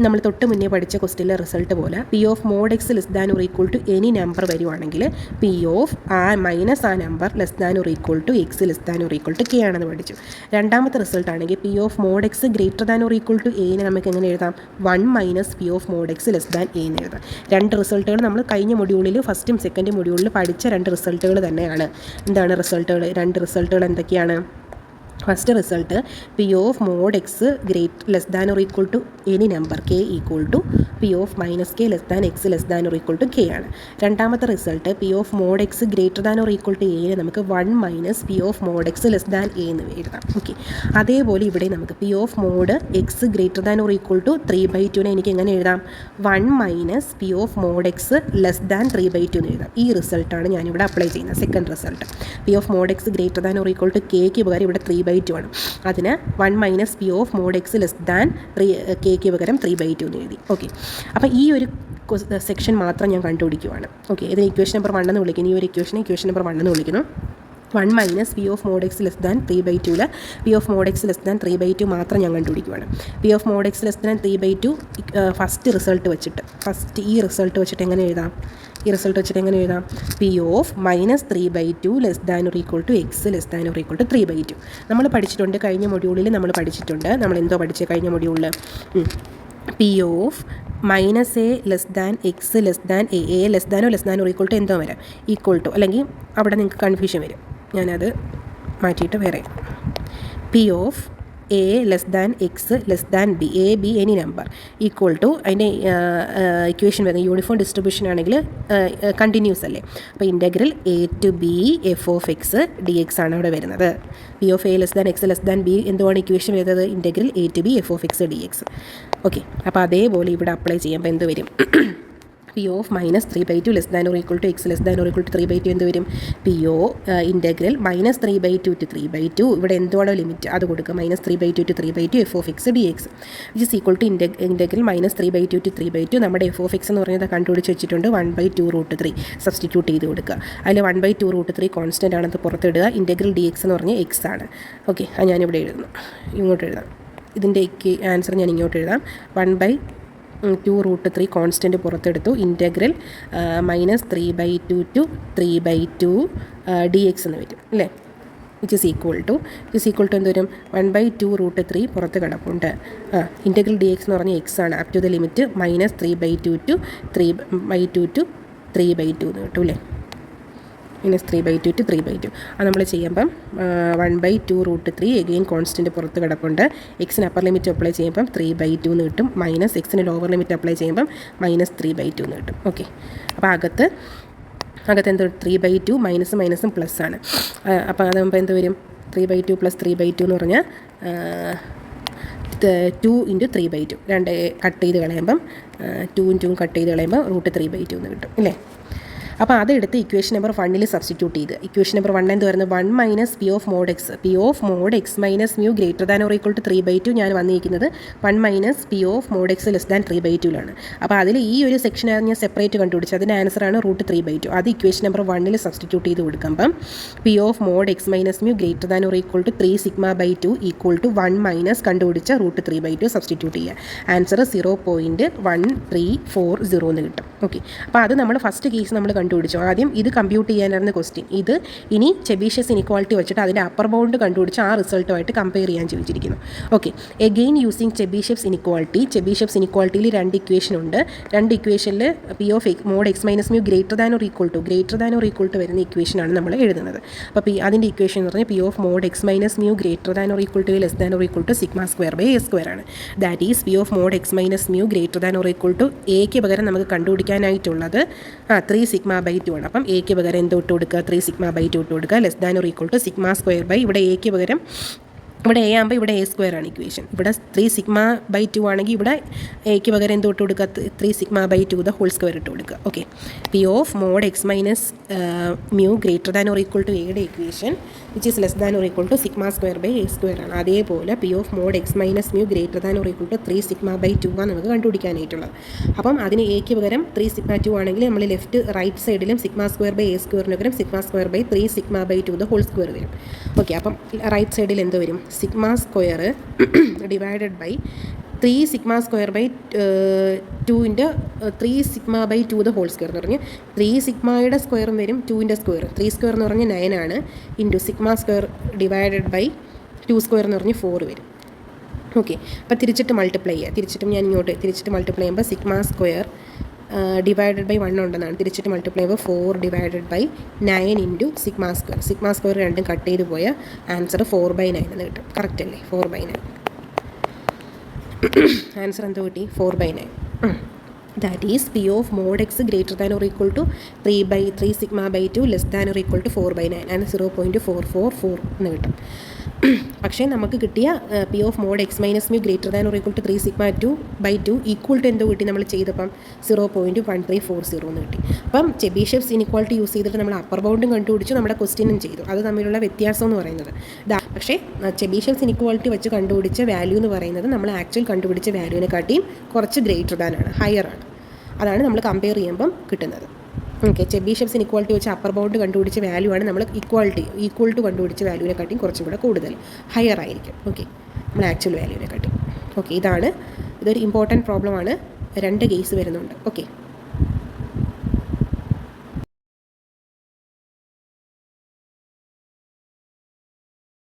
നമ്മൾ തൊട്ട് മുന്നേ പഠിച്ച ക്വസ്റ്റ്യനിലെ റിസൾട്ട് പോലെ P of mod X less than or equal to any number വരുവാണെങ്കിൽ പി ഓഫ് മൈനസ് ആ number less than or equal to X less than or equal to K ആണെന്ന് പഠിച്ചു. രണ്ടാമത്തെ റിസൾട്ട് ആണെങ്കിൽ P of mod X greater than or equal to എനെ നമുക്ക് എങ്ങനെ എഴുതാം? 1 - P of mod X less than A എന്ന് എഴുതാം. രണ്ട് റിസൾട്ടുകൾ നമ്മൾ കഴിഞ്ഞ മൊഡ്യൂളിൽ ഫസ്റ്റും സെക്കൻഡ് മൊഡ്യൂളിൽ പഠിച്ച രണ്ട് റിസൾട്ടുകൾ തന്നെയാണ്. എന്താണ് റിസൾട്ടുകൾ? രണ്ട് റിസൾട്ടുകൾ എന്തൊക്കെയാണ്? First result P of mod X less than or equal to any number K equal to P of -k less than X less than or equal to K ആണ്. രണ്ടാമത്തെ result P of mod X greater than or equal to എനെ നമുക്ക് 1 - P of mod X less than A എന്ന് എഴുതാം. Okay, അതേപോലെ ഇവിടെ നമുക്ക് P of mod X greater than or equal to 3/2 എനിക്ക് എങ്ങനെ എഴുതാം? 1 - P of mod X less than 3/2 എന്ന് എഴുതാം. ഈ റിസൾട്ടാണ് ഞാനിവിടെ അപ്ലൈ ചെയ്യുന്നത്. Second result P of mod X greater than or equal to കെക്ക് പകരം ഇവിടെ 3/2 ആണ്. അതിന് 1 - P of mod X less than കെക്ക് പകരം 3/2 എന്ന് എഴുതി. ഓക്കെ, അപ്പോൾ ഈ ഒരു സെക്ഷൻ മാത്രം ഞാൻ കണ്ടുപിടിക്കുവാണ്. ഓക്കെ, ഇതിന് ഇക്വേഷൻ നമ്പർ 1 എന്ന് വിളിക്കുന്നു. ഈ ഒരു ഇക്വേഷൻ നമ്പർ 1 എന്ന് വിളിക്കുന്നു. 1 minus P of mod X less than 3/2 P of mod X less than 3/2 മാത്രം ഞാൻ കണ്ടുപിടിക്കുവാണ്. P of mod X less than 3/2 first result വെച്ചിട്ട് ഈ റിസൾട്ട് വെച്ചിട്ട് എങ്ങനെ എഴുതാം? P of minus 3/2 less than or equal to X less than or equal to 3/2. നമ്മൾ പഠിച്ചിട്ടുണ്ട്, കഴിഞ്ഞ മൊഡ്യൂളിൽ നമ്മൾ പഠിച്ചിട്ടുണ്ട്. നമ്മൾ എന്തോ പഠിച്ചത് കഴിഞ്ഞ മൊഡ്യൂളിൽ? P of minus A less than X less than A less than or less than or equal to എന്തോ വരാം, ഈക്വൽ ടു, അല്ലെങ്കിൽ അവിടെ നിങ്ങൾക്ക് കൺഫ്യൂഷൻ വരും. ഞാനത് മാറ്റിയിട്ട് വേറെ P of A less than X less than B, A B any number equal to, അതിൻ്റെ ഇക്വേഷൻ വരുന്നത് യൂണിഫോം ഡിസ്ട്രിബ്യൂഷൻ ആണെങ്കിൽ കണ്ടിന്യൂസ് അല്ലേ. അപ്പോൾ integral A to B F of X D X ആണ് അവിടെ വരുന്നത്. P of A less than X less than B എന്തുവാണ് equation വരുന്നത്? Integral A to B F of X D X. Okay, അപ്പോൾ അതേപോലെ ഇവിടെ അപ്ലൈ ചെയ്യുമ്പോൾ എന്ത് വരും? P of minus 3/2 less than or equal to X less than or equal to 3/2 എന്ത് വരും? P O integral minus 3/2 to 3/2, ഇവിടെ എന്തുവാണോ ലിമിറ്റ് അത് കൊടുക്കുക, minus 3/2 to 3/2 F of X D X which is equal to integral minus 3/2 to 3/2. നമ്മുടെ F of X എന്ന് പറഞ്ഞത് കണ്ടുപിടിച്ച് വെച്ചിട്ടുണ്ട്, 1/2√3 സബ്സ്റ്റിറ്റ്യൂട്ട് ചെയ്ത് കൊടുക്കുക. അതിൽ 1/2√3 കോൺസ്റ്റൻ്റ് ആണെന്ന് പുറത്തിടുക. ഇൻ്റഗ്രൽ ഡി എക്സ് എന്ന് പറഞ്ഞാൽ എക്സ് ആണ്. ഓക്കെ, അത് ഞാനിവിടെ എഴുതുന്നു, ഇങ്ങോട്ട് എഴുതാം. ഇതിൻ്റെ ആൻസർ ഞാൻ ഇങ്ങോട്ട് എഴുതാം. 1/2√3 കോൺസ്റ്റൻറ്റ് പുറത്തെടുത്തു. Integral minus 3/2 to 3/2 D X എന്ന് വരും അല്ലേ, വിച്ച് ഇസ് ഈക്വൽ ടു എന്ത് വരും? 1/2√3 പുറത്ത് കിടപ്പുണ്ട്. ഇൻ്റഗ്രൽ ഡി എക്സ് എന്ന് പറഞ്ഞാൽ എക്സ് ആണ്. Up to the limit minus 3/2 to 3/2 to 3/2 എന്ന് കിട്ടും അല്ലേ, മൈനസ് 3/2 ടു 3/2. അത് നമ്മൾ ചെയ്യുമ്പം 1/2√3 എഗെയിൻ കോൺസ്റ്റൻറ്റ് പുറത്ത് കിടപ്പുണ്ട്. എക്സിന് അപ്പർ ലിമിറ്റ് അപ്ലൈ ചെയ്യുമ്പം 3/2 എന്ന് കിട്ടും. മൈനസ് എക്സിന് ലോവർ ലിമിറ്റ് അപ്ലൈ ചെയ്യുമ്പം മൈനസ് 3/2 എന്ന് കിട്ടും. ഓക്കെ, അപ്പോൾ അകത്ത് എന്ത് 3/2 മൈനസും പ്ലസ് ആണ്. അപ്പോൾ അതാകുമ്പോൾ എന്ത് വരും? 3/2 പ്ലസ് 3/2 എന്ന് പറഞ്ഞാൽ 2 ഇൻറ്റു 3/2. രണ്ട് കട്ട് ചെയ്ത് കളയുമ്പം 2 കട്ട് ചെയ്ത് കളയുമ്പോൾ √3/2 എന്ന് കിട്ടും അല്ലേ. അപ്പോൾ അതെടുത്ത് ഇക്വേഷൻ നമ്പർ 1 സബ്സ്റ്റിറ്റ്യൂട്ട് ചെയ്ത്, ഇക്വേഷൻ നമ്പർ 1 എന്ത് വരുന്നത്? 1 minus P of mod X minus mu greater than or equal to 3/2. ഞാൻ വന്നിരിക്കുന്നത് 1 minus P of mod X less than 3/2 അപ്പോൾ അതിൽ ഈ ഒരു സെക്ഷനാണ് ഞാൻ സെപ്പറേറ്റ് കണ്ടുപിടിച്ചത്. അതിൻ്റെ ആൻസറാണ് √3/2. അത് ഇക്വേഷൻ നമ്പർ 1 സബ്സ്റ്റിറ്റ്യൂട്ട് ചെയ്ത് കൊടുക്കുമ്പം P of mod X minus mu greater than or equal to 3 സിഗ്മ/2 ഈക്വൽ ടു 1 മൈനസ് കണ്ടുപിടിച്ച √3/2 സബ്സ്റ്റിറ്റ്യൂട്ട് ചെയ്യുക. ആൻസർ 0.1340 എന്ന് കിട്ടും. ഓക്കെ, അപ്പോൾ അത് നമ്മൾ ഫസ്റ്റ് കേസ് നമ്മൾ കണ്ടുപിടിച്ചു. ആദ്യം ഇത് കമ്പ്യൂട്ട് ചെയ്യാനായിരുന്നു ക്വസ്റ്റ്യൻ. ഇത് ഇനി ചെബീഷ്യസ് ഇനിക്വാളിറ്റി വെച്ചിട്ട് അതിൻ്റെ അപ്പർ ബൗണ്ട് കണ്ടുപിടിച്ച് ആ റിസൾട്ടുമായിട്ട് കമ്പയർ ചെയ്യാൻ ചോദിച്ചിരിക്കുന്നു. ഓക്കെ, എഗെയിൻ യൂസിങ് ചെബീഷ്യസ് ഇനിക്വാളിറ്റിയിൽ 2 ഇക്വേഷൻ ഉണ്ട്. 2 ഇക്വേഷനിൽ P of mod X minus mu greater than or equal to വരുന്ന ഇക്വേഷനാണ് നമ്മൾ എഴുതുന്നത്. അപ്പോൾ അതിൻ്റെ ഇക്വേഷൻ എന്ന് പറഞ്ഞാൽ P of mod X minus mu greater than or equal to less than or equal to σ²/a² ആണ്. That is P of mod X minus mu greater than or equal to എക്ക് പകരം നമുക്ക് കണ്ടുപിടിക്കാനായിട്ടുള്ളത് 3 സിഗ്മ/2 ആണ്. അപ്പം എക്ക് പകരം എന്ത് ഇട്ട് കൊടുക്കുക? 3 സിഗ്മ/2 ഇട്ട് കൊടുക്കുക. Less than or equal to σ²/ ഇവിടെ എക്ക് പകരം, ഇവിടെ എ ആകുമ്പോൾ ഇവിടെ a² ആണ് ഇക്വേഷൻ. ഇവിടെ 3 സിഗ്മ/2 ആണെങ്കിൽ ഇവിടെ എക്ക് പകരം എന്ത് ഇട്ട് കൊടുക്കുക? 3 സിഗ്മ/2 ദ ഹോൾ സ്ക്വയർ ഇട്ട് കൊടുക്കുക. Okay, P of mod X minus mu greater than or equal to എയുടെ equation which is less than or equal to σ²/a² ആണ്. അതേപോലെ P of mod X minus mu greater than or equal to 3 സിഗ്മ/2 ആണ് നമുക്ക് കണ്ടുപിടിക്കാനായിട്ടുള്ളത്. അപ്പം അതിന് എക്ക് പകരം 3 സിഗ്മ/2 ആണെങ്കിൽ നമ്മൾ റൈറ്റ് സൈഡിലും σ²/a² പകരം σ²/3 സിഗ്മ/2 ദ ഹോൾ സ്ക്വയർ വരും. ഓക്കെ, അപ്പം റൈറ്റ് സൈഡിൽ എന്ത് വരും? σ² ഡിവൈഡഡ് ബൈ 3 σ²/2 ഇൻറ്റു 3 സിഗ്മ/2 ദ ഹോൾ സ്ക്വയർ എന്ന് പറഞ്ഞ് 3 സിഗ്മയുടെ സ്ക്വയറും വരും, 2ൻ്റെ സ്ക്വയർ, 3² എന്ന് പറഞ്ഞാൽ 9 ആണ്, ഇൻറ്റു σ² ഡിവൈഡഡ് ബൈ 2² എന്ന് പറഞ്ഞ് 4 വരും. ഓക്കെ, അപ്പോൾ തിരിച്ചിട്ട് മൾട്ടിപ്ലൈ ചെയ്യുക. തിരിച്ചിട്ട് മൾട്ടിപ്ലൈ ചെയ്യുമ്പോൾ σ² ഡിവൈഡഡ് ബൈ 1 ഉണ്ടെന്നാണ്. തിരിച്ചിട്ട് മൾട്ടിപ്ലൈ ചെയ്യുമ്പോൾ 4 ഡിവൈഡഡ് ബൈ 9 ഇൻറ്റു σ². രണ്ടും കട്ട് ചെയ്ത് പോയാൽ ആൻസർ 4/9 എന്ന് കിട്ടും. കറക്റ്റ് അല്ലേ? 4/9 ആൻസർ എന്തോ കിട്ടി? 4/9. That is P of mod X greater than or equal to 3 സിഗ്മ/2 less than or equal to 4/9 and 0.444 എന്ന് കിട്ടും. പക്ഷേ നമുക്ക് കിട്ടിയ P of mod X minus mu greater than or equal to 3 സിഗ്മ/2 ഈക്വൽ ടു എന്തോ കിട്ടി? നമ്മൾ ചെയ്തപ്പം 0.1340 എന്ന് കിട്ടി. അപ്പം ചെബീഷ്യസ് ഇനിക്വാളിറ്റി യൂസ് ചെയ്തിട്ട് നമ്മൾ അപ്പർ ബൗണ്ടും കണ്ടുപിടിച്ചു, നമ്മുടെ ക്വസ്റ്റ്യനും ചെയ്തു. അത് തമ്മിലുള്ള വ്യത്യാസം എന്ന് പറയുന്നത് പക്ഷേ ചെബീഷ്യസ് ഇനിക്വാളിറ്റി വെച്ച് കണ്ടുപിടിച്ച വാല്യൂ എന്ന് പറയുന്നത് നമ്മൾ ആക്ച്വൽ കണ്ടുപിടിച്ച വാല്യൂവിനെക്കാട്ടിയും കുറച്ച് ഗ്രേറ്റർ ദാൻ ആണ്, ഹയർ ആണ്. അതാണ് നമ്മൾ കമ്പയർ ചെയ്യുമ്പം കിട്ടുന്നത്. ഓക്കെ, ചെബീഷെവ്സ് ഇക്വാളിറ്റി വെച്ച് അപ്പർ ബൗണ്ട് കണ്ടുപിടിച്ച വാല്യൂ ആണ് നമ്മൾ ഈക്വൽ ടു കണ്ടുപിടിച്ച വാല്യൂവിനെക്കാട്ടിയും കുറച്ചും കൂടെ കൂടുതൽ ഹയർ ആയിരിക്കും. ഓക്കെ, നമ്മൾ ആക്ച്വൽ വാല്യൂവിനെക്കാട്ടി. ഓക്കെ, ഇതൊരു ഇമ്പോർട്ടൻറ്റ് പ്രോബ്ലമാണ്. 2 കേസ് വരുന്നുണ്ട്. ഓക്കെ.